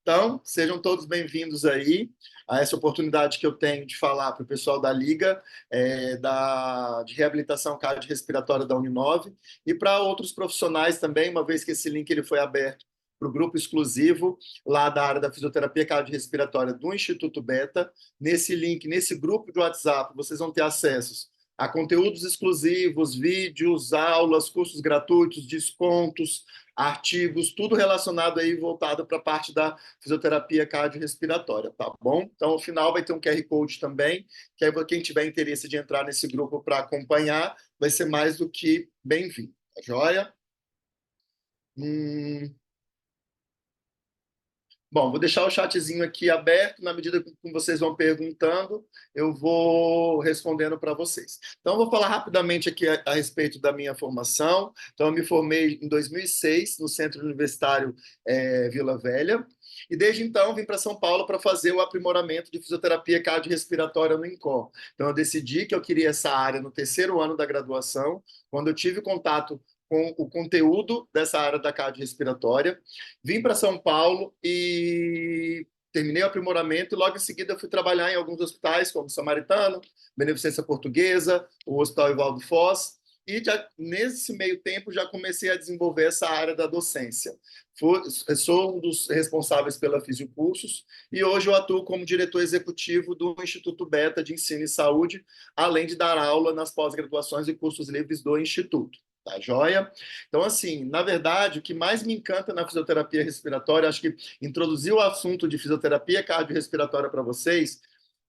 Então, sejam todos bem-vindos aí a essa oportunidade que eu tenho de falar para o pessoal da Liga de Reabilitação Cardiorrespiratória da Uninove e para outros profissionais também, uma vez que esse link ele foi aberto para o grupo exclusivo lá da área da fisioterapia cardiorrespiratória do Instituto Beta. Nesse link, nesse grupo de WhatsApp, vocês vão ter acessos a conteúdos exclusivos, vídeos, aulas, cursos gratuitos, descontos, artigos, tudo relacionado aí, voltado para a parte da fisioterapia cardiorrespiratória, tá bom? Então, ao final vai ter um QR Code também, que aí quem tiver interesse de entrar nesse grupo para acompanhar, vai ser mais do que bem-vindo, tá joia? Bom, vou deixar o chatzinho aqui aberto, na medida que vocês vão perguntando, eu vou respondendo para vocês. Então, eu vou falar rapidamente aqui a respeito da minha formação. Então, eu me formei em 2006 no Centro Universitário Vila Velha, e desde então vim para São Paulo para fazer o aprimoramento de fisioterapia cardiorrespiratória no INCOR. Então, eu decidi que eu queria essa área no terceiro ano da graduação, quando eu tive contato com o conteúdo dessa área da cardiorrespiratória. Vim para São Paulo e terminei o aprimoramento e logo em seguida fui trabalhar em alguns hospitais, como Samaritano, Beneficência Portuguesa, o Hospital Evaldo Foz, e já, nesse meio tempo já comecei a desenvolver essa área da docência. Sou um dos responsáveis pela Fisiocursos e hoje eu atuo como diretor executivo do Instituto Beta de Ensino e Saúde, além de dar aula nas pós-graduações e cursos livres do Instituto. Tá joia? Então, assim, na verdade, o que mais me encanta na fisioterapia respiratória, acho que introduzir o assunto de fisioterapia cardiorrespiratória para vocês,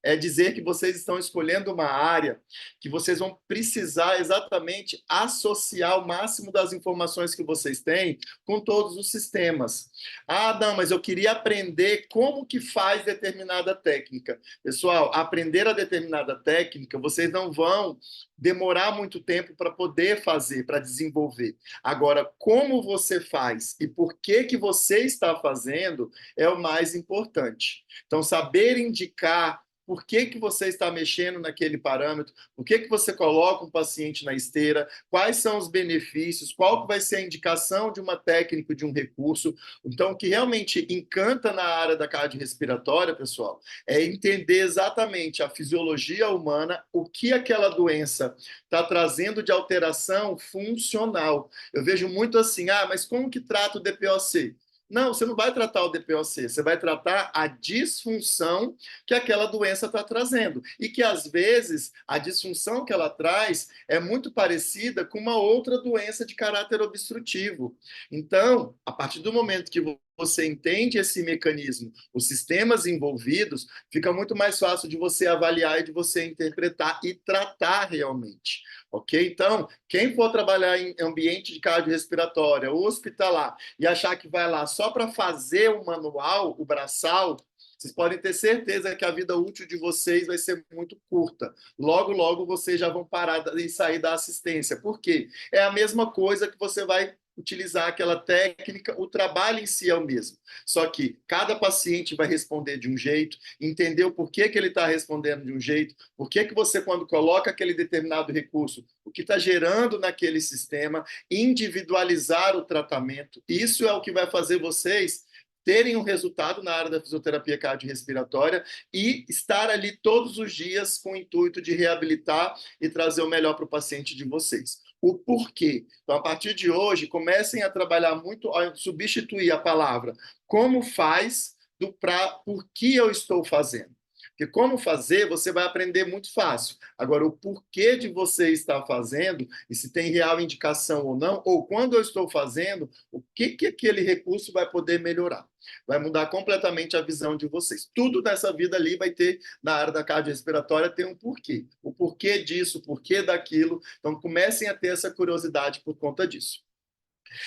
é dizer que vocês estão escolhendo uma área que vocês vão precisar exatamente associar o máximo das informações que vocês têm com todos os sistemas. Ah, não, mas eu queria aprender como que faz determinada técnica. Pessoal, aprender a determinada técnica, vocês não vão demorar muito tempo para poder fazer, para desenvolver. Agora, como você faz e por que que você está fazendo é o mais importante. Então, saber indicar por que que você está mexendo naquele parâmetro, por que que você coloca um paciente na esteira, quais são os benefícios, qual vai ser a indicação de uma técnica, de um recurso. Então, o que realmente encanta na área da cardiorrespiratória, pessoal, é entender exatamente a fisiologia humana, o que aquela doença está trazendo de alteração funcional. Eu vejo muito assim, mas como que trata o DPOC? Não, você não vai tratar o DPOC, você vai tratar a disfunção que aquela doença está trazendo. E que, às vezes, a disfunção que ela traz é muito parecida com uma outra doença de caráter obstrutivo. Então, a partir do momento que você entende esse mecanismo, os sistemas envolvidos, fica muito mais fácil de você avaliar e de você interpretar e tratar realmente. Ok? Então, quem for trabalhar em ambiente de cardiorrespiratória ou hospitalar e achar que vai lá só para fazer o manual, o braçal, vocês podem ter certeza que a vida útil de vocês vai ser muito curta. Logo, logo vocês já vão parar e sair da assistência. Por quê? É a mesma coisa que você vai utilizar aquela técnica, o trabalho em si é o mesmo. Só que cada paciente vai responder de um jeito, entender o porquê que ele está respondendo de um jeito, por que você, quando coloca aquele determinado recurso, o que está gerando naquele sistema, individualizar o tratamento. Isso é o que vai fazer vocês terem um resultado na área da fisioterapia cardiorrespiratória e estar ali todos os dias com o intuito de reabilitar e trazer o melhor para o paciente de vocês. O porquê. Então, a partir de hoje, comecem a trabalhar muito, a substituir a palavra como faz do para por que eu estou fazendo. Porque como fazer, você vai aprender muito fácil. Agora, o porquê de você estar fazendo, e se tem real indicação ou não, ou quando eu estou fazendo, o que que aquele recurso vai poder melhorar. Vai mudar completamente a visão de vocês. Tudo nessa vida ali vai ter, na área da cardiorrespiratória, tem um porquê. O porquê disso, o porquê daquilo. Então, comecem a ter essa curiosidade por conta disso.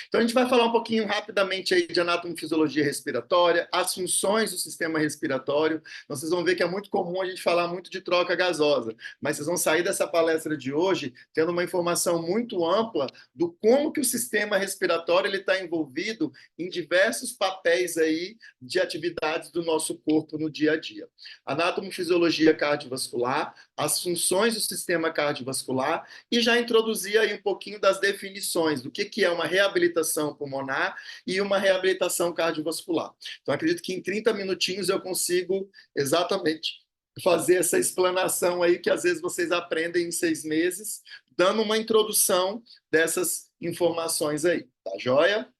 Então, a gente vai falar um pouquinho rapidamente aí de anatomofisiologia respiratória, as funções do sistema respiratório. Então, vocês vão ver que é muito comum a gente falar muito de troca gasosa, mas vocês vão sair dessa palestra de hoje tendo uma informação muito ampla do como que o sistema respiratório ele está envolvido em diversos papéis aí de atividades do nosso corpo no dia a dia. Anatomofisiologia cardiovascular, as funções do sistema cardiovascular e já introduzir aí um pouquinho das definições do que é uma reabilitação reabilitação pulmonar e uma reabilitação cardiovascular. Então, acredito que em 30 minutinhos eu consigo exatamente fazer essa explanação aí que às vezes vocês aprendem em 6 meses, dando uma introdução dessas informações aí, tá joia?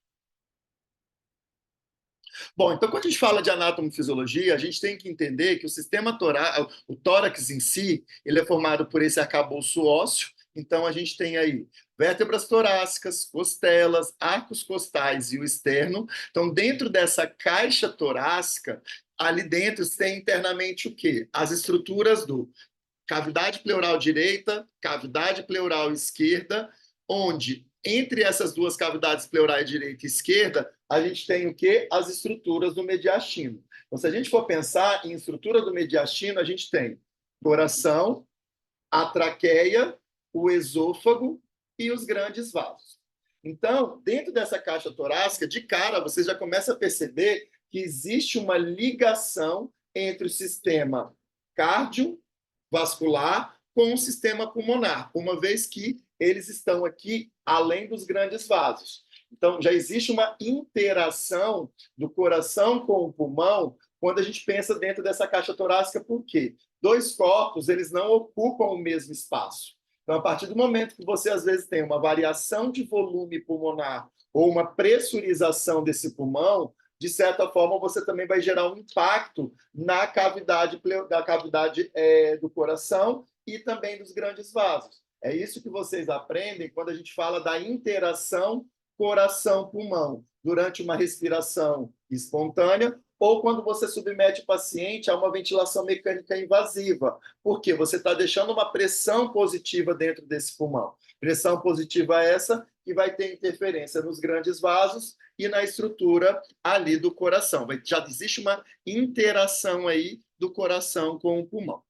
Bom, então quando a gente fala de anatomofisiologia, a gente tem que entender que o sistema torácico, o tórax em si, ele é formado por esse arcabouço ósseo. Então a gente tem aí vértebras torácicas, costelas, arcos costais e o externo. Então dentro dessa caixa torácica, ali dentro tem internamente o quê? As estruturas do cavidade pleural direita, cavidade pleural esquerda, onde entre essas duas cavidades pleurais direita e esquerda, a gente tem o quê? As estruturas do mediastino. Então, se a gente for pensar em estrutura do mediastino, a gente tem coração, a traqueia, o esôfago e os grandes vasos. Então, dentro dessa caixa torácica, de cara, você já começa a perceber que existe uma ligação entre o sistema cardiovascular com o sistema pulmonar, uma vez que eles estão aqui além dos grandes vasos. Então, já existe uma interação do coração com o pulmão quando a gente pensa dentro dessa caixa torácica, por quê? Dois corpos, eles não ocupam o mesmo espaço. Então, a partir do momento que você, às vezes, tem uma variação de volume pulmonar ou uma pressurização desse pulmão, de certa forma, você também vai gerar um impacto na cavidade, do coração e também dos grandes vasos. É isso que vocês aprendem quando a gente fala da interação coração-pulmão, durante uma respiração espontânea ou quando você submete o paciente a uma ventilação mecânica invasiva, porque você está deixando uma pressão positiva dentro desse pulmão. Pressão positiva essa que vai ter interferência nos grandes vasos e na estrutura ali do coração. Já existe uma interação aí do coração com o pulmão.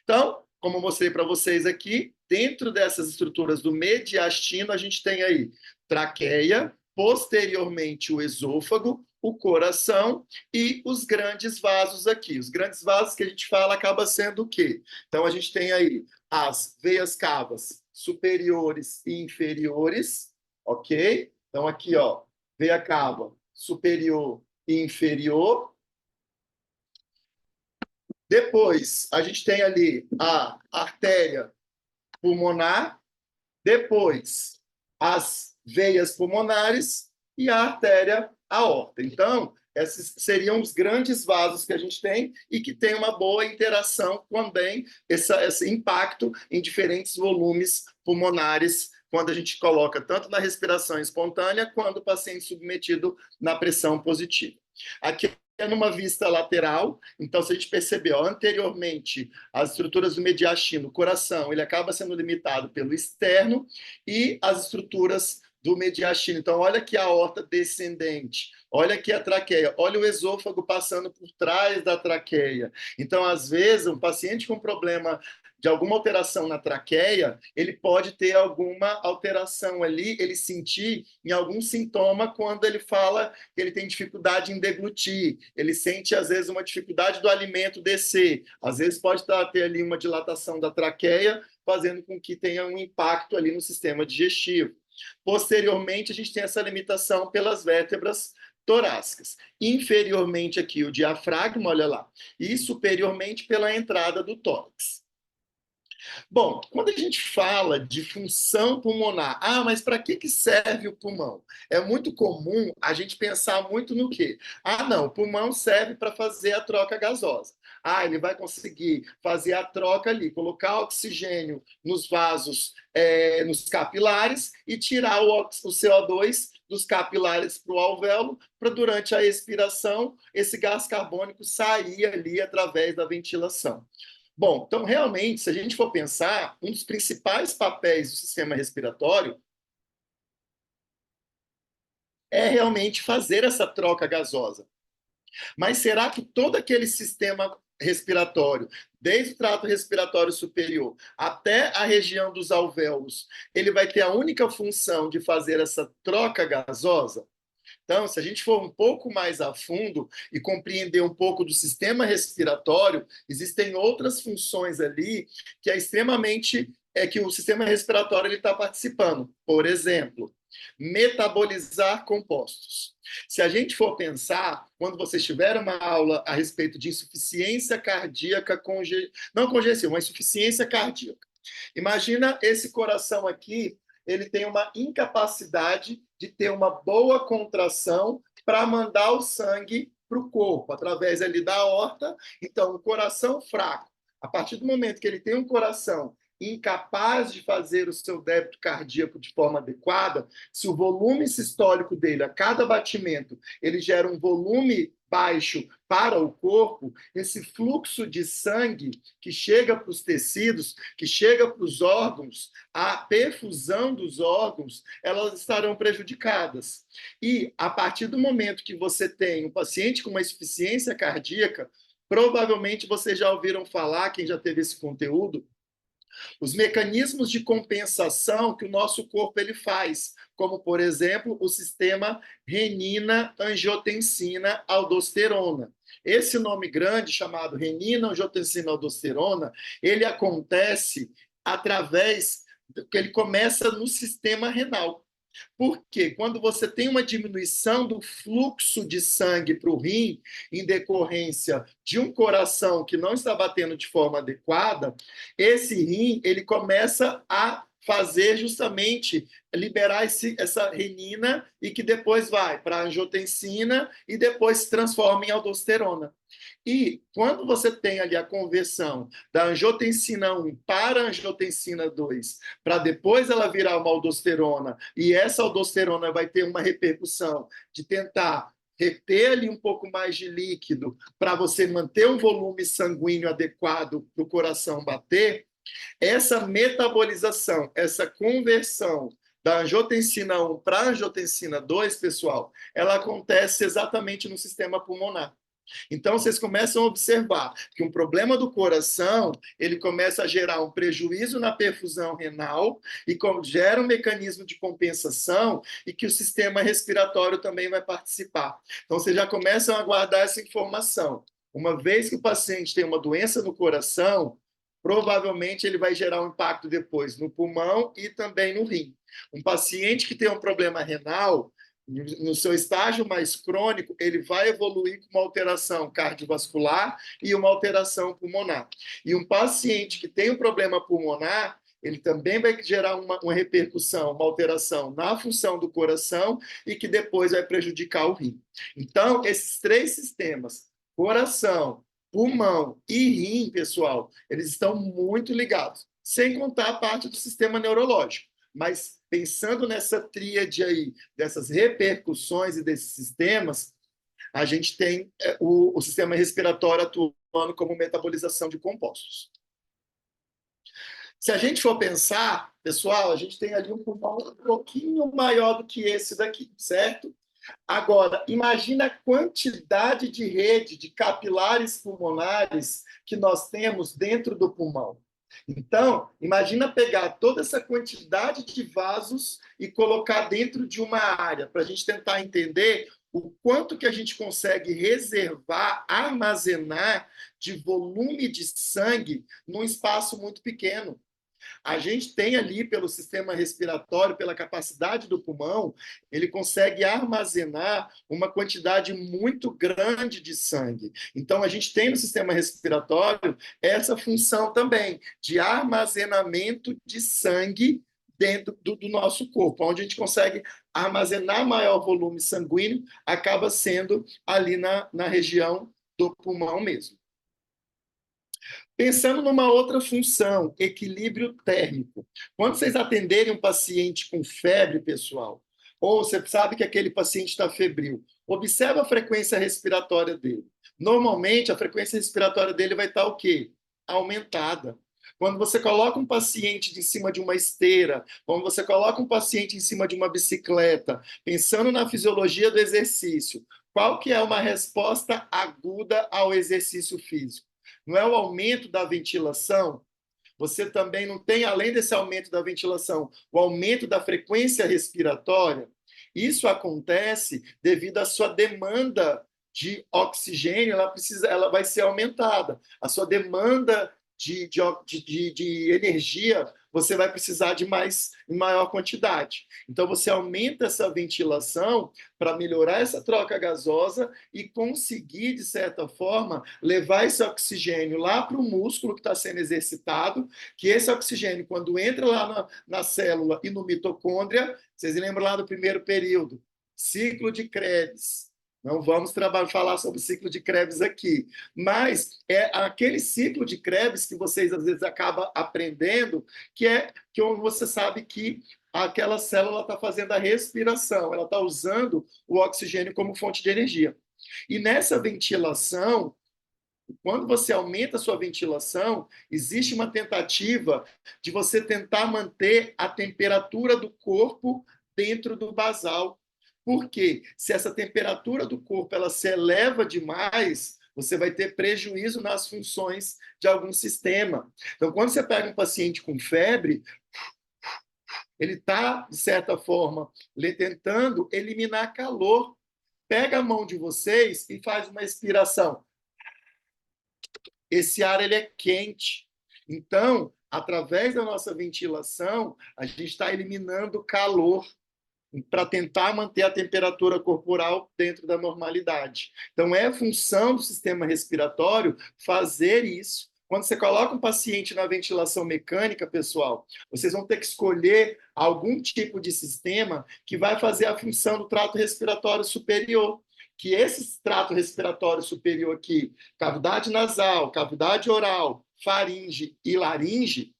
Então, como eu mostrei para vocês aqui, dentro dessas estruturas do mediastino, a gente tem aí traqueia, posteriormente o esôfago, o coração e os grandes vasos aqui. Os grandes vasos que a gente fala acaba sendo o quê? Então, a gente tem aí as veias cavas superiores e inferiores, ok? Então, aqui, ó, veia cava superior e inferior. Depois, a gente tem ali a artéria pulmonar, depois as veias pulmonares e a artéria aorta. Então, esses seriam os grandes vasos que a gente tem e que tem uma boa interação também, esse impacto em diferentes volumes pulmonares, quando a gente coloca tanto na respiração espontânea, quanto o paciente submetido na pressão positiva. Aqui é numa vista lateral, então se a gente percebeu anteriormente as estruturas do mediastino, o coração, ele acaba sendo limitado pelo externo e as estruturas do mediastino. Então, olha aqui a aorta descendente, olha aqui a traqueia, olha o esôfago passando por trás da traqueia. Então, às vezes, um paciente com problema de alguma alteração na traqueia, ele pode ter alguma alteração ali, ele sentir em algum sintoma quando ele fala que ele tem dificuldade em deglutir, ele sente, às vezes, uma dificuldade do alimento descer, às vezes pode ter ali uma dilatação da traqueia, fazendo com que tenha um impacto ali no sistema digestivo. Posteriormente, a gente tem essa limitação pelas vértebras torácicas. Inferiormente aqui o diafragma, olha lá, e superiormente pela entrada do tórax. Bom, quando a gente fala de função pulmonar, mas para que serve o pulmão? É muito comum a gente pensar muito no quê? Não, o pulmão serve para fazer a troca gasosa. Ele vai conseguir fazer a troca ali, colocar oxigênio nos vasos, nos capilares e tirar o CO2 dos capilares para o alvéolo, para durante a expiração esse gás carbônico sair ali através da ventilação. Bom, então, realmente, se a gente for pensar, um dos principais papéis do sistema respiratório é realmente fazer essa troca gasosa. Mas será que todo aquele sistema respiratório, desde o trato respiratório superior até a região dos alvéolos, ele vai ter a única função de fazer essa troca gasosa? Então, se a gente for um pouco mais a fundo e compreender um pouco do sistema respiratório, existem outras funções ali que é extremamente que o sistema respiratório está participando. Por exemplo, Metabolizar compostos. Se a gente for pensar, quando vocês tiveram uma aula a respeito de insuficiência cardíaca, não congestiva, mas insuficiência cardíaca. Imagina esse coração aqui, ele tem uma incapacidade de ter uma boa contração para mandar o sangue para o corpo, através ali da aorta. Então, o coração fraco, a partir do momento que ele tem um coração incapaz de fazer o seu débito cardíaco de forma adequada, se o volume sistólico dele, a cada batimento, ele gera um volume baixo para o corpo, esse fluxo de sangue que chega para os tecidos, que chega para os órgãos, a perfusão dos órgãos, elas estarão prejudicadas. E, a partir do momento que você tem um paciente com uma insuficiência cardíaca, provavelmente vocês já ouviram falar, quem já teve esse conteúdo, os mecanismos de compensação que o nosso corpo ele faz, como, por exemplo, o sistema renina-angiotensina-aldosterona. Esse nome grande, chamado renina-angiotensina-aldosterona, ele acontece através que ele começa no sistema renal. Porque quando você tem uma diminuição do fluxo de sangue para o rim, em decorrência de um coração que não está batendo de forma adequada, esse rim ele começa a fazer justamente liberar essa renina e que depois vai para a angiotensina e depois se transforma em aldosterona. E quando você tem ali a conversão da angiotensina 1 para a angiotensina 2, para depois ela virar uma aldosterona, e essa aldosterona vai ter uma repercussão de tentar reter ali um pouco mais de líquido para você manter um volume sanguíneo adequado para o coração bater, essa metabolização, essa conversão da angiotensina 1 para a angiotensina 2, pessoal, ela acontece exatamente no sistema pulmonar. Então, vocês começam a observar que um problema do coração, ele começa a gerar um prejuízo na perfusão renal e gera um mecanismo de compensação e que o sistema respiratório também vai participar. Então, vocês já começam a guardar essa informação. Uma vez que o paciente tem uma doença no coração, provavelmente ele vai gerar um impacto depois no pulmão e também no rim. Um paciente que tem um problema renal, no seu estágio mais crônico, ele vai evoluir com uma alteração cardiovascular e uma alteração pulmonar. E um paciente que tem um problema pulmonar, ele também vai gerar uma repercussão, uma alteração na função do coração e que depois vai prejudicar o rim. Então, esses três sistemas, coração, pulmão e rim, pessoal, eles estão muito ligados, sem contar a parte do sistema neurológico. Mas pensando nessa tríade aí, dessas repercussões e desses sistemas, a gente tem o sistema respiratório atuando como metabolização de compostos. Se a gente for pensar, pessoal, a gente tem ali um pulmão um pouquinho maior do que esse daqui, certo? Agora, imagina a quantidade de rede de capilares pulmonares que nós temos dentro do pulmão. Então, imagina pegar toda essa quantidade de vasos e colocar dentro de uma área, para a gente tentar entender o quanto que a gente consegue reservar, armazenar de volume de sangue num espaço muito pequeno. A gente tem ali, pelo sistema respiratório, pela capacidade do pulmão, ele consegue armazenar uma quantidade muito grande de sangue. Então, a gente tem no sistema respiratório essa função também de armazenamento de sangue dentro do nosso corpo, onde a gente consegue armazenar maior volume sanguíneo, acaba sendo ali na região do pulmão mesmo. Pensando numa outra função, equilíbrio térmico. Quando vocês atenderem um paciente com febre, pessoal, ou você sabe que aquele paciente está febril, observa a frequência respiratória dele. Normalmente, a frequência respiratória dele vai estar o quê? Aumentada. Quando você coloca um paciente em cima de uma esteira, quando você coloca um paciente em cima de uma bicicleta, pensando na fisiologia do exercício, qual que é uma resposta aguda ao exercício físico? Não é o aumento da ventilação? Você também não tem, além desse aumento da ventilação, o aumento da frequência respiratória? Isso acontece devido à sua demanda de oxigênio, ela vai ser aumentada. A sua demanda de energia, você vai precisar de mais, em maior quantidade. Então, você aumenta essa ventilação para melhorar essa troca gasosa e conseguir, de certa forma, levar esse oxigênio lá para o músculo que está sendo exercitado, que esse oxigênio, quando entra lá na célula e no mitocôndria, vocês lembram lá do primeiro período, ciclo de Krebs. Não vamos falar sobre o ciclo de Krebs aqui, mas é aquele ciclo de Krebs que vocês às vezes acabam aprendendo, que é que você sabe que aquela célula está fazendo a respiração, ela está usando o oxigênio como fonte de energia. E nessa ventilação, quando você aumenta a sua ventilação, existe uma tentativa de você tentar manter a temperatura do corpo dentro do basal. Porque se essa temperatura do corpo ela se eleva demais, você vai ter prejuízo nas funções de algum sistema. Então, quando você pega um paciente com febre, ele está, de certa forma, tentando eliminar calor. Pega a mão de vocês e faz uma expiração. Esse ar ele é quente. Então, através da nossa ventilação, a gente está eliminando calor para tentar manter a temperatura corporal dentro da normalidade. Então, é função do sistema respiratório fazer isso. Quando você coloca um paciente na ventilação mecânica, pessoal, vocês vão ter que escolher algum tipo de sistema que vai fazer a função do trato respiratório superior. Que esse trato respiratório superior aqui, cavidade nasal, cavidade oral, faringe e laringe,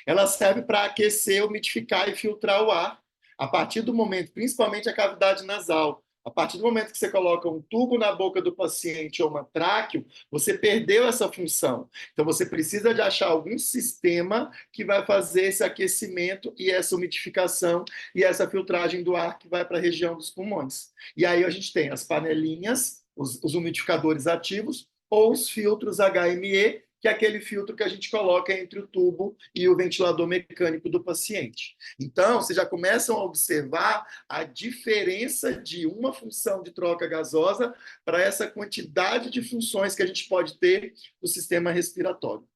ela serve para aquecer, umidificar e filtrar o ar. A partir do momento, principalmente a cavidade nasal, a partir do momento que você coloca um tubo na boca do paciente ou uma tráqueo, você perdeu essa função. Então, você precisa de achar algum sistema que vai fazer esse aquecimento e essa umidificação e essa filtragem do ar que vai para a região dos pulmões. E aí a gente tem as panelinhas, os umidificadores ativos, ou os filtros HME, que é aquele filtro que a gente coloca entre o tubo e o ventilador mecânico do paciente. Então, vocês já começam a observar a diferença de uma função de troca gasosa para essa quantidade de funções que a gente pode ter no sistema respiratório.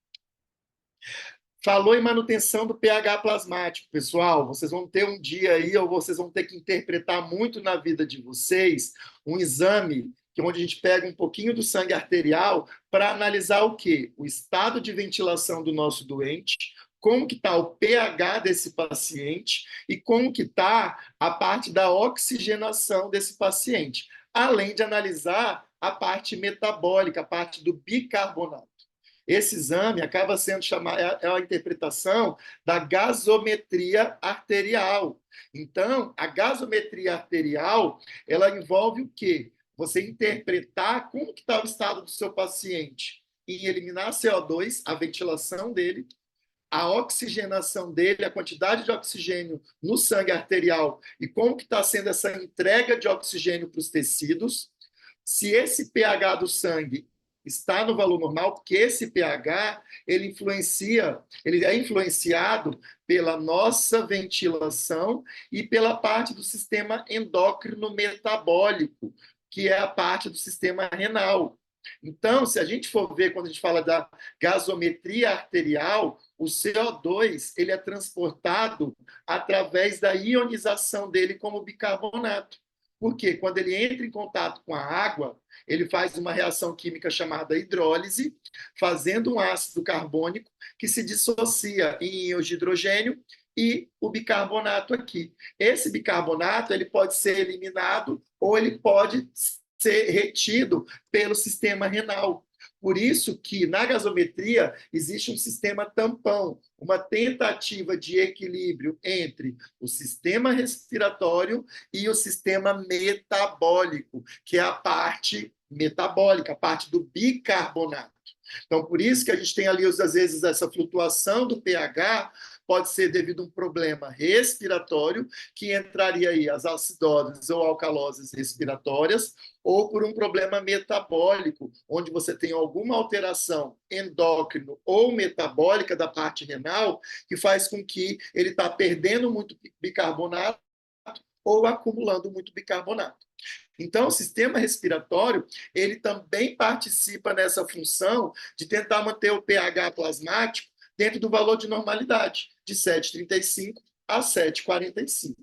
Falou em manutenção do pH plasmático, pessoal. Vocês vão ter um dia aí, ou vocês vão ter que interpretar muito na vida de vocês, um exame onde a gente pega um pouquinho do sangue arterial para analisar o quê? O estado de ventilação do nosso doente, como que está o pH desse paciente e como que está a parte da oxigenação desse paciente, além de analisar a parte metabólica, a parte do bicarbonato. Esse exame acaba sendo chamado, é a interpretação da gasometria arterial. Então, a gasometria arterial, ela envolve o quê? Você interpretar como que está o estado do seu paciente em eliminar CO2, a ventilação dele, a oxigenação dele, a quantidade de oxigênio no sangue arterial e como que está sendo essa entrega de oxigênio para os tecidos. Se esse pH do sangue está no valor normal, porque esse pH ele é influenciado pela nossa ventilação e pela parte do sistema endócrino metabólico, que é a parte do sistema renal. Então, se a gente for ver, quando a gente fala da gasometria arterial, o CO2 ele é transportado através da ionização dele como bicarbonato. Porque quando ele entra em contato com a água, ele faz uma reação química chamada hidrólise, fazendo um ácido carbônico que se dissocia em íons de hidrogênio e o bicarbonato aqui. Esse bicarbonato ele pode ser eliminado ou ele pode ser retido pelo sistema renal. Por isso que na gasometria existe um sistema tampão, uma tentativa de equilíbrio entre o sistema respiratório e o sistema metabólico, que é a parte metabólica, a parte do bicarbonato. Então, por isso que a gente tem ali, às vezes, essa flutuação do pH pode ser devido a um problema respiratório, que entraria aí as acidoses ou alcaloses respiratórias, ou por um problema metabólico, onde você tem alguma alteração endócrino ou metabólica da parte renal, que faz com que ele está perdendo muito bicarbonato ou acumulando muito bicarbonato. Então, o sistema respiratório, ele também participa nessa função de tentar manter o pH plasmático dentro do valor de normalidade. de 7h35 a 7h45.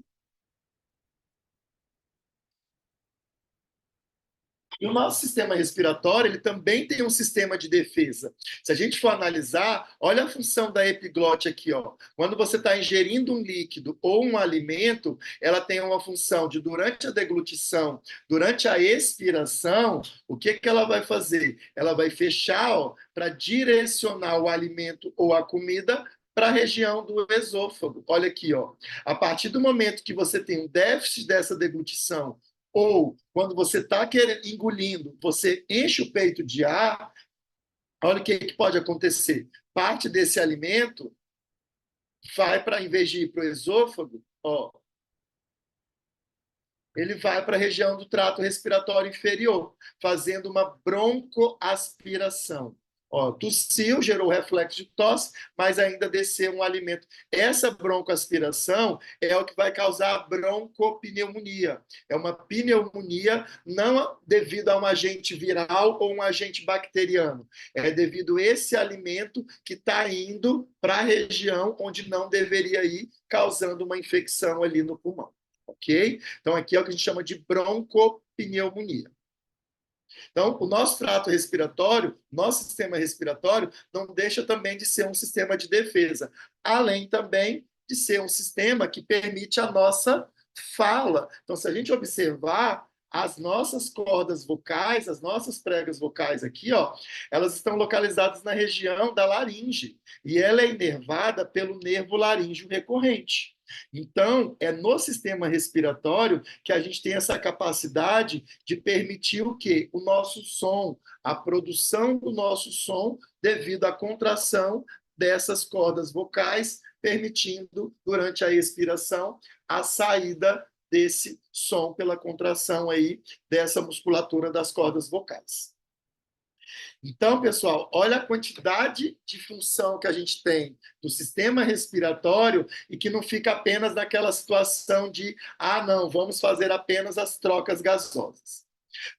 E o nosso sistema respiratório, ele também tem um sistema de defesa. Se a gente for analisar, olha a função da epiglote aqui, ó. Quando você está ingerindo um líquido ou um alimento, ela tem uma função de, durante a deglutição, durante a expiração, o que que ela vai fazer? Ela vai fechar, ó, para direcionar o alimento ou a comida para a região do esôfago. Olha aqui, ó. A partir do momento que você tem um déficit dessa deglutição, ou quando você está engolindo, você enche o peito de ar, olha o que, que pode acontecer. Parte desse alimento vai para, em vez de ir para o esôfago, ó, ele vai para a região do trato respiratório inferior, fazendo uma broncoaspiração. Ó, tossiu, gerou reflexo de tosse, mas ainda desceu um alimento. Essa broncoaspiração é o que vai causar a broncopneumonia. É uma pneumonia não devido a um agente viral ou um agente bacteriano. É devido a esse alimento que está indo para a região onde não deveria ir, causando uma infecção ali no pulmão. Ok? Então, aqui é o que a gente chama de broncopneumonia. Então, o nosso trato respiratório, nosso sistema respiratório, não deixa também de ser um sistema de defesa, além também de ser um sistema que permite a nossa fala. Então, se a gente observar, as nossas cordas vocais, as nossas pregas vocais aqui, ó, elas estão localizadas na região da laringe, e ela é inervada pelo nervo laríngeo recorrente. Então, é no sistema respiratório que a gente tem essa capacidade de permitir o quê? O nosso som, a produção do nosso som devido à contração dessas cordas vocais, permitindo, durante a expiração, a saída desse som pela contração aí dessa musculatura das cordas vocais. Então, pessoal, olha a quantidade de função que a gente tem do sistema respiratório e que não fica apenas naquela situação de, não, vamos fazer apenas as trocas gasosas.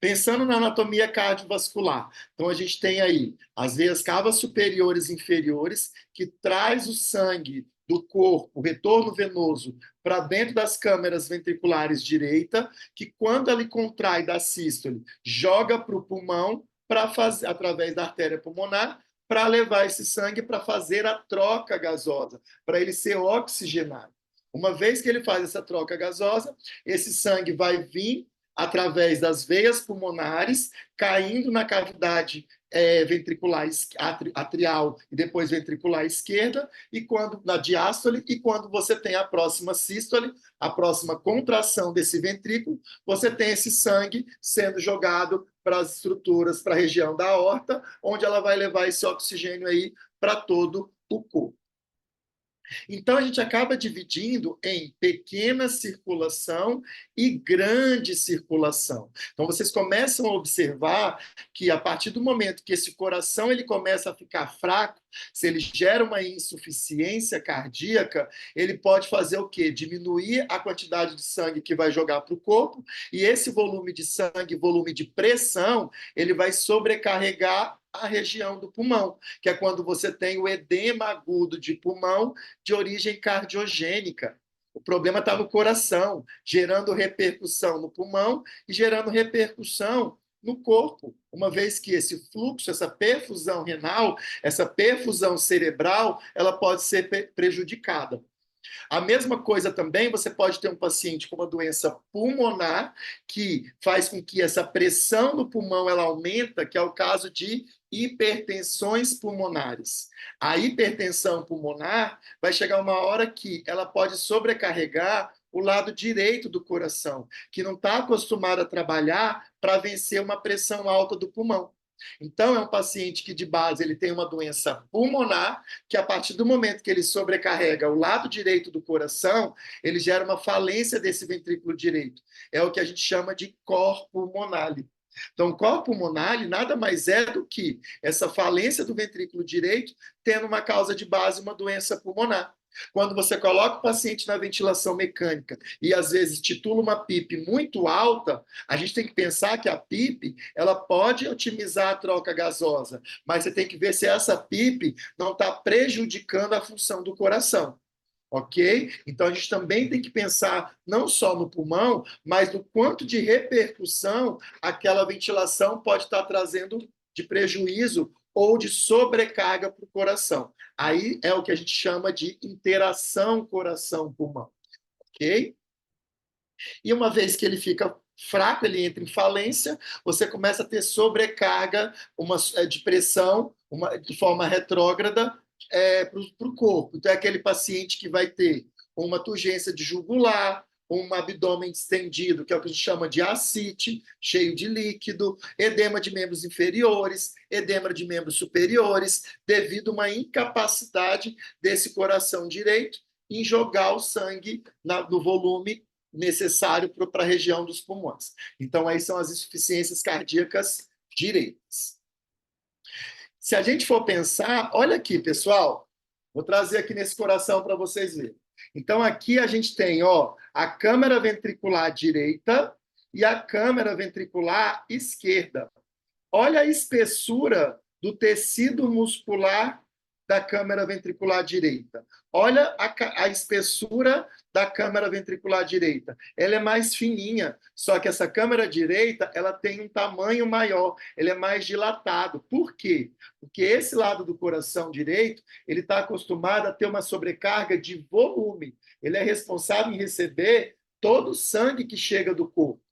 Pensando na anatomia cardiovascular, então a gente tem aí as veias cavas superiores e inferiores, que traz o sangue do corpo, o retorno venoso, para dentro das câmeras ventriculares direita, que quando ele contrai da sístole, joga para o pulmão, para fazer através da artéria pulmonar, para levar esse sangue para fazer a troca gasosa, para ele ser oxigenado. Uma vez que ele faz essa troca gasosa, esse sangue vai vir através das veias pulmonares, caindo na cavidade ventricular atrial e depois ventricular esquerda, e quando na diástole, e quando você tem a próxima sístole, a próxima contração desse ventrículo, você tem esse sangue sendo jogado para as estruturas, para a região da aorta, onde ela vai levar esse oxigênio aí para todo o corpo. Então, a gente acaba dividindo em pequena circulação e grande circulação. Então, vocês começam a observar que, a partir do momento que esse coração ele começa a ficar fraco, se ele gera uma insuficiência cardíaca, ele pode fazer o quê? Diminuir a quantidade de sangue que vai jogar para o corpo, e esse volume de sangue, volume de pressão, ele vai sobrecarregar a região do pulmão, que é quando você tem o edema agudo de pulmão de origem cardiogênica. O problema está no coração, gerando repercussão no pulmão e gerando repercussão no corpo, uma vez que esse fluxo, essa perfusão renal, essa perfusão cerebral, ela pode ser prejudicada. A mesma coisa também, você pode ter um paciente com uma doença pulmonar que faz com que essa pressão no pulmão ela aumenta, que é o caso de hipertensões pulmonares. A hipertensão pulmonar vai chegar uma hora que ela pode sobrecarregar o lado direito do coração, que não está acostumado a trabalhar para vencer uma pressão alta do pulmão. Então, é um paciente que, de base, ele tem uma doença pulmonar, que a partir do momento que ele sobrecarrega o lado direito do coração, ele gera uma falência desse ventrículo direito. É o que a gente chama de cor pulmonale. Então, cor pulmonale nada mais é do que essa falência do ventrículo direito tendo uma causa de base, uma doença pulmonar. Quando você coloca o paciente na ventilação mecânica e, às vezes, titula uma PIP muito alta, a gente tem que pensar que a PIP ela pode otimizar a troca gasosa, mas você tem que ver se essa PIP não está prejudicando a função do coração. Ok? Então, a gente também tem que pensar não só no pulmão, mas no quanto de repercussão aquela ventilação pode estar trazendo de prejuízo ou de sobrecarga para o coração. Aí é o que a gente chama de interação coração-pulmão. Ok? E uma vez que ele fica fraco, ele entra em falência, você começa a ter sobrecarga de pressão de forma retrógrada para o corpo. Então, é aquele paciente que vai ter uma turgência de jugular, um abdômen distendido, que é o que a gente chama de ascite, cheio de líquido, edema de membros inferiores, edema de membros superiores, devido a uma incapacidade desse coração direito em jogar o sangue no volume necessário para a região dos pulmões. Então, aí são as insuficiências cardíacas direitas. Se a gente for pensar, olha aqui, pessoal, vou trazer aqui nesse coração para vocês verem. Então, aqui a gente tem a câmara ventricular direita e a câmara ventricular esquerda. Olha a espessura do tecido muscular da câmara ventricular direita. Olha a espessura da câmara ventricular direita. Ela é mais fininha, só que essa câmara direita ela tem um tamanho maior, ele é mais dilatado. Por quê? Porque esse lado do coração direito ele está acostumado a ter uma sobrecarga de volume. Ele é responsável em receber todo o sangue que chega do corpo.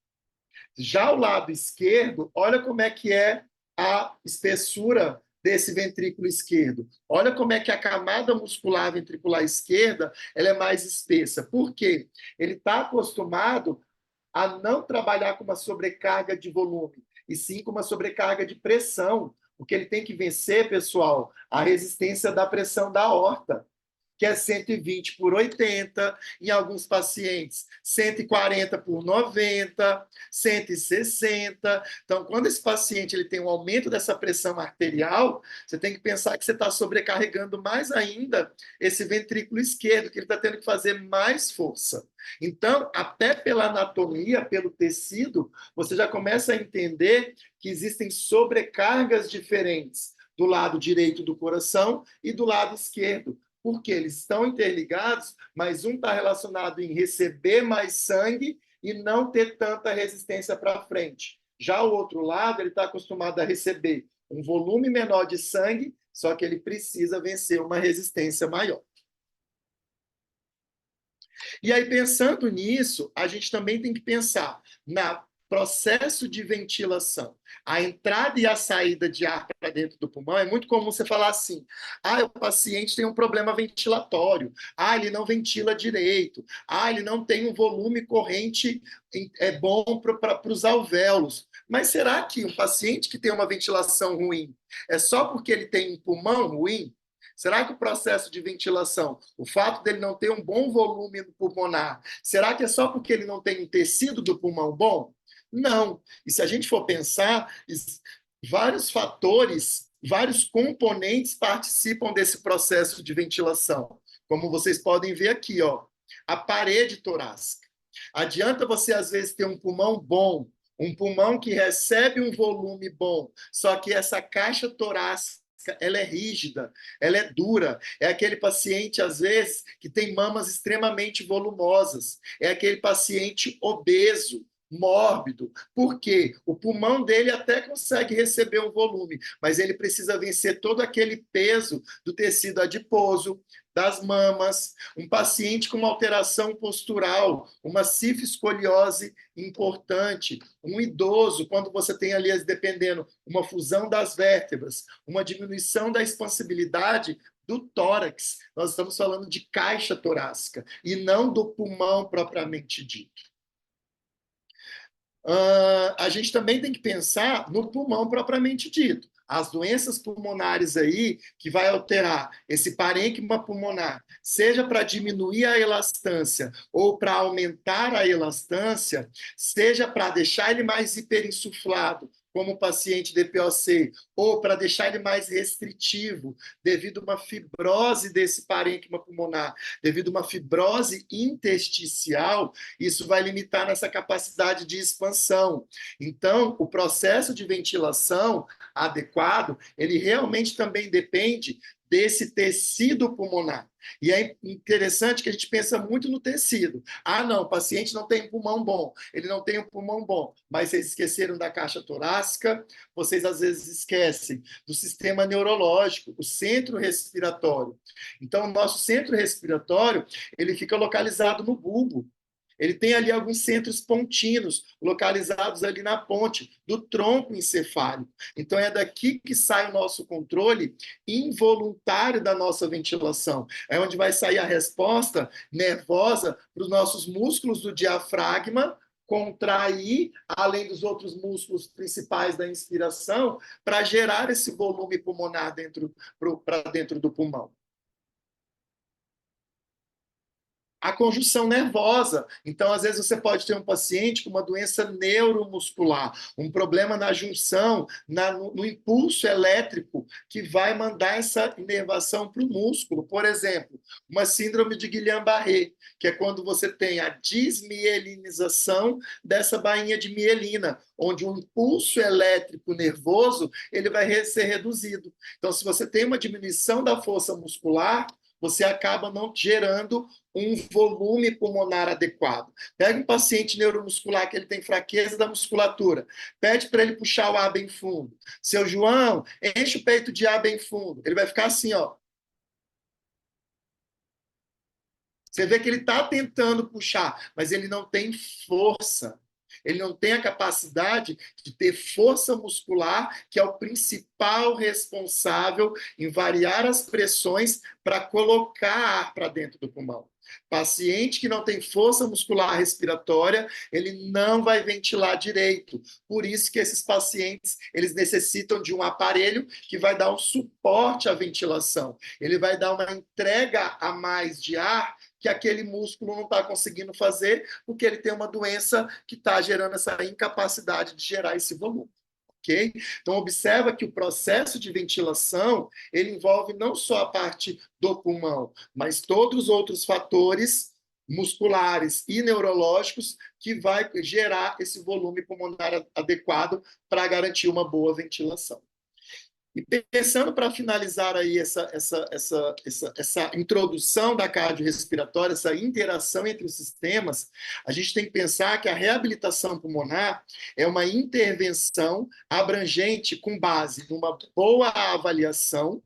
Já o lado esquerdo, olha como é que é a espessura desse ventrículo esquerdo. Olha como é que a camada muscular ventricular esquerda ela é mais espessa. Por quê? Ele está acostumado a não trabalhar com uma sobrecarga de volume, e sim com uma sobrecarga de pressão. Porque ele tem que vencer, pessoal, a resistência da pressão da aorta, que é 120 por 80, em alguns pacientes 140 por 90, 160. Então, quando esse paciente ele tem um aumento dessa pressão arterial, você tem que pensar que você está sobrecarregando mais ainda esse ventrículo esquerdo, que ele está tendo que fazer mais força. Então, até pela anatomia, pelo tecido, você já começa a entender que existem sobrecargas diferentes do lado direito do coração e do lado esquerdo, porque eles estão interligados, mas um está relacionado em receber mais sangue e não ter tanta resistência para frente. Já o outro lado, ele está acostumado a receber um volume menor de sangue, só que ele precisa vencer uma resistência maior. E aí, pensando nisso, a gente também tem que pensar no processo de ventilação. A entrada e a saída de ar para dentro do pulmão é muito comum você falar assim: o paciente tem um problema ventilatório, ele não ventila direito, ele não tem um volume corrente bom para os alvéolos. Mas será que um paciente que tem uma ventilação ruim é só porque ele tem um pulmão ruim? Será que o processo de ventilação, o fato dele não ter um bom volume pulmonar, será que é só porque ele não tem um tecido do pulmão bom? Não. E se a gente for pensar, vários fatores, vários componentes participam desse processo de ventilação. Como vocês podem ver aqui, a parede torácica. Adianta você, às vezes, ter um pulmão bom, um pulmão que recebe um volume bom, só que essa caixa torácica ela é rígida, ela é dura. É aquele paciente, às vezes, que tem mamas extremamente volumosas. É aquele paciente obeso, mórbido. Por quê? O pulmão dele até consegue receber um volume, mas ele precisa vencer todo aquele peso do tecido adiposo, das mamas, um paciente com uma alteração postural, uma cifescoliose importante, um idoso, quando você tem ali, dependendo, uma fusão das vértebras, uma diminuição da expansibilidade do tórax. Nós estamos falando de caixa torácica e não do pulmão propriamente dito. A gente também tem que pensar no pulmão propriamente dito. As doenças pulmonares aí, que vai alterar esse parênquima pulmonar, seja para diminuir a elastância ou para aumentar a elastância, seja para deixar ele mais hiperinsuflado, como o paciente DPOC, ou para deixar ele mais restritivo, devido a uma fibrose desse parênquima pulmonar, devido a uma fibrose intersticial, isso vai limitar nessa capacidade de expansão. Então, o processo de ventilação adequado, ele realmente também depende desse tecido pulmonar. E é interessante que a gente pensa muito no tecido. Ah, não, o paciente não tem pulmão bom, ele não tem um pulmão bom, mas vocês esqueceram da caixa torácica, vocês às vezes esquecem do sistema neurológico, o centro respiratório. Então, o nosso centro respiratório, ele fica localizado no bulbo. Ele tem ali alguns centros pontinos, localizados ali na ponte do tronco encefálico. Então, é daqui que sai o nosso controle involuntário da nossa ventilação. É onde vai sair a resposta nervosa para os nossos músculos do diafragma contrair, além dos outros músculos principais da inspiração, para gerar esse volume pulmonar para dentro do pulmão. A conjunção nervosa. Então, às vezes, você pode ter um paciente com uma doença neuromuscular, um problema na junção, no impulso elétrico, que vai mandar essa inervação para o músculo. Por exemplo, uma síndrome de Guillain-Barré, que é quando você tem a desmielinização dessa bainha de mielina, onde o impulso elétrico nervoso ele vai ser reduzido. Então, se você tem uma diminuição da força muscular, você acaba não gerando um volume pulmonar adequado. Pega um paciente neuromuscular que ele tem fraqueza da musculatura, pede para ele puxar o ar bem fundo. Seu João, enche o peito de ar bem fundo. Ele vai ficar assim, ó. Você vê que ele está tentando puxar, mas ele não tem força. Ele não tem a capacidade de ter força muscular, que é o principal responsável em variar as pressões para colocar ar para dentro do pulmão. Paciente que não tem força muscular respiratória, ele não vai ventilar direito. Por isso que esses pacientes, eles necessitam de um aparelho que vai dar um suporte à ventilação. Ele vai dar uma entrega a mais de ar que aquele músculo não está conseguindo fazer, porque ele tem uma doença que está gerando essa incapacidade de gerar esse volume. Okay? Então, observa que o processo de ventilação ele envolve não só a parte do pulmão, mas todos os outros fatores musculares e neurológicos que vai gerar esse volume pulmonar adequado para garantir uma boa ventilação. E pensando para finalizar aí essa introdução da cardiorrespiratória, essa interação entre os sistemas, a gente tem que pensar que a reabilitação pulmonar é uma intervenção abrangente com base numa boa avaliação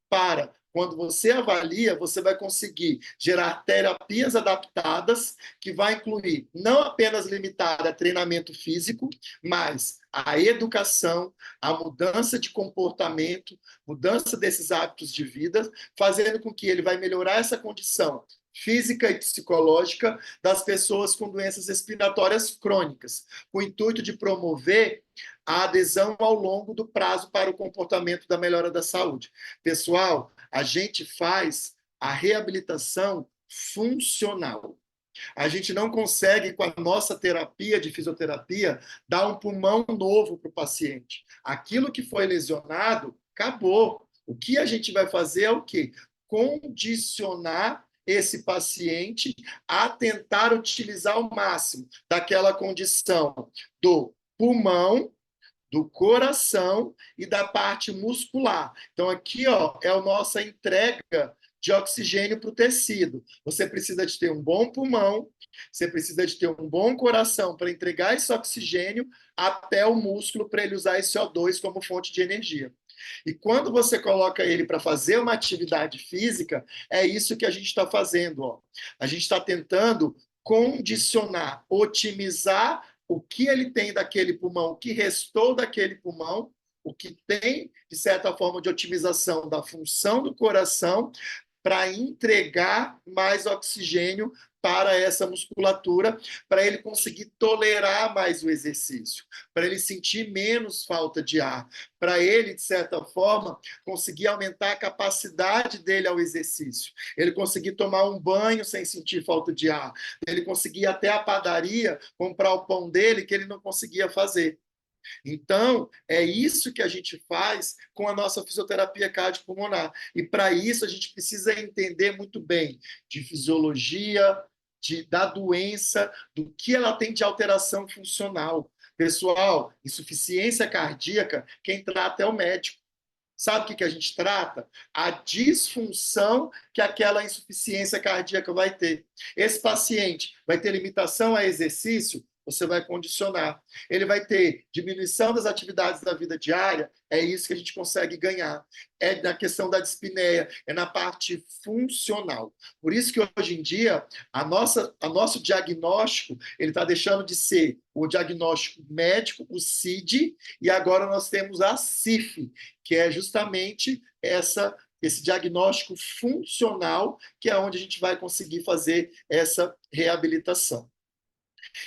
para quando você avalia, você vai conseguir gerar terapias adaptadas, que vai incluir não apenas limitada a treinamento físico, mas a educação, a mudança de comportamento, mudança desses hábitos de vida, fazendo com que ele vai melhorar essa condição física e psicológica das pessoas com doenças respiratórias crônicas, com o intuito de promover a adesão ao longo do prazo para o comportamento da melhora da saúde. Pessoal, a gente faz a reabilitação funcional. A gente não consegue, com a nossa terapia de fisioterapia, dar um pulmão novo para o paciente. Aquilo que foi lesionado, acabou. O que a gente vai fazer é o quê? Condicionar esse paciente a tentar utilizar o máximo daquela condição do pulmão, do coração e da parte muscular. Então, aqui ó, é a nossa entrega de oxigênio para o tecido. Você precisa de ter um bom pulmão, você precisa de ter um bom coração para entregar esse oxigênio até o músculo para ele usar esse O2 como fonte de energia. E quando você coloca ele para fazer uma atividade física, é isso que a gente está fazendo. Ó. A gente está tentando condicionar, otimizar o que ele tem daquele pulmão, o que restou daquele pulmão, o que tem, de certa forma, de otimização da função do coração para entregar mais oxigênio para essa musculatura, para ele conseguir tolerar mais o exercício, para ele sentir menos falta de ar, para ele, de certa forma, conseguir aumentar a capacidade dele ao exercício, ele conseguir tomar um banho sem sentir falta de ar, ele conseguir ir até a padaria comprar o pão dele que ele não conseguia fazer. Então, é isso que a gente faz com a nossa fisioterapia cardiopulmonar. E para isso a gente precisa entender muito bem de fisiologia, da doença, do que ela tem de alteração funcional. Pessoal, insuficiência cardíaca, quem trata é o médico. Sabe o que a gente trata? A disfunção que aquela insuficiência cardíaca vai ter. Esse paciente vai ter limitação a exercício, você vai condicionar. Ele vai ter diminuição das atividades da vida diária, é isso que a gente consegue ganhar. É na questão da dispneia, é na parte funcional. Por isso que hoje em dia, nosso diagnóstico, ele está deixando de ser o diagnóstico médico, o CID, e agora nós temos a CIF, que é justamente esse diagnóstico funcional, que é onde a gente vai conseguir fazer essa reabilitação.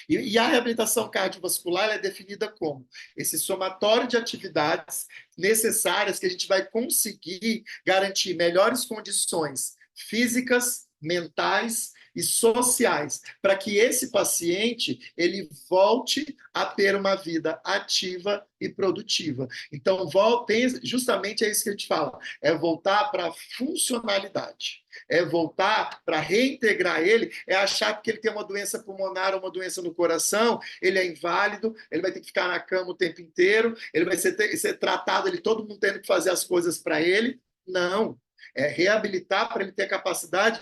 E a reabilitação cardiovascular é definida como esse somatório de atividades necessárias que a gente vai conseguir garantir melhores condições físicas, mentais e sociais, para que esse paciente ele volte a ter uma vida ativa e produtiva. Então, justamente é isso que a gente fala, é voltar para a funcionalidade, é voltar para reintegrar ele, é achar que ele tem uma doença pulmonar ou uma doença no coração, ele é inválido, ele vai ter que ficar na cama o tempo inteiro, ele vai ser tratado, ele, todo mundo tendo que fazer as coisas para ele. Não. É reabilitar para ele ter a capacidade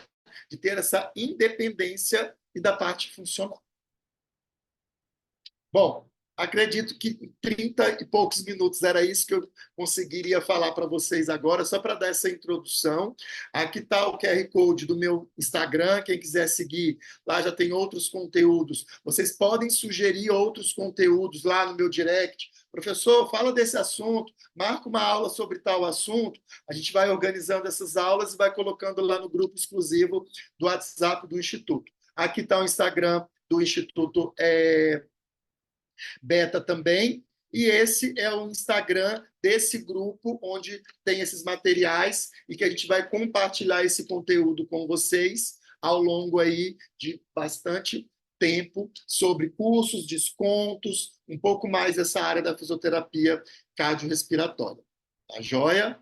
de ter essa independência e da parte funcional. Bom, acredito que em 30 e poucos minutos era isso que eu conseguiria falar para vocês agora, só para dar essa introdução. Aqui está o QR Code do meu Instagram, quem quiser seguir, lá já tem outros conteúdos. Vocês podem sugerir outros conteúdos lá no meu direct. Professor, fala desse assunto, marca uma aula sobre tal assunto. A gente vai organizando essas aulas e vai colocando lá no grupo exclusivo do WhatsApp do Instituto. Aqui está o Instagram do Instituto Beta também, e esse é o Instagram desse grupo, onde tem esses materiais e que a gente vai compartilhar esse conteúdo com vocês ao longo aí de bastante tempo sobre cursos, descontos, um pouco mais dessa área da fisioterapia cardiorrespiratória. Tá joia?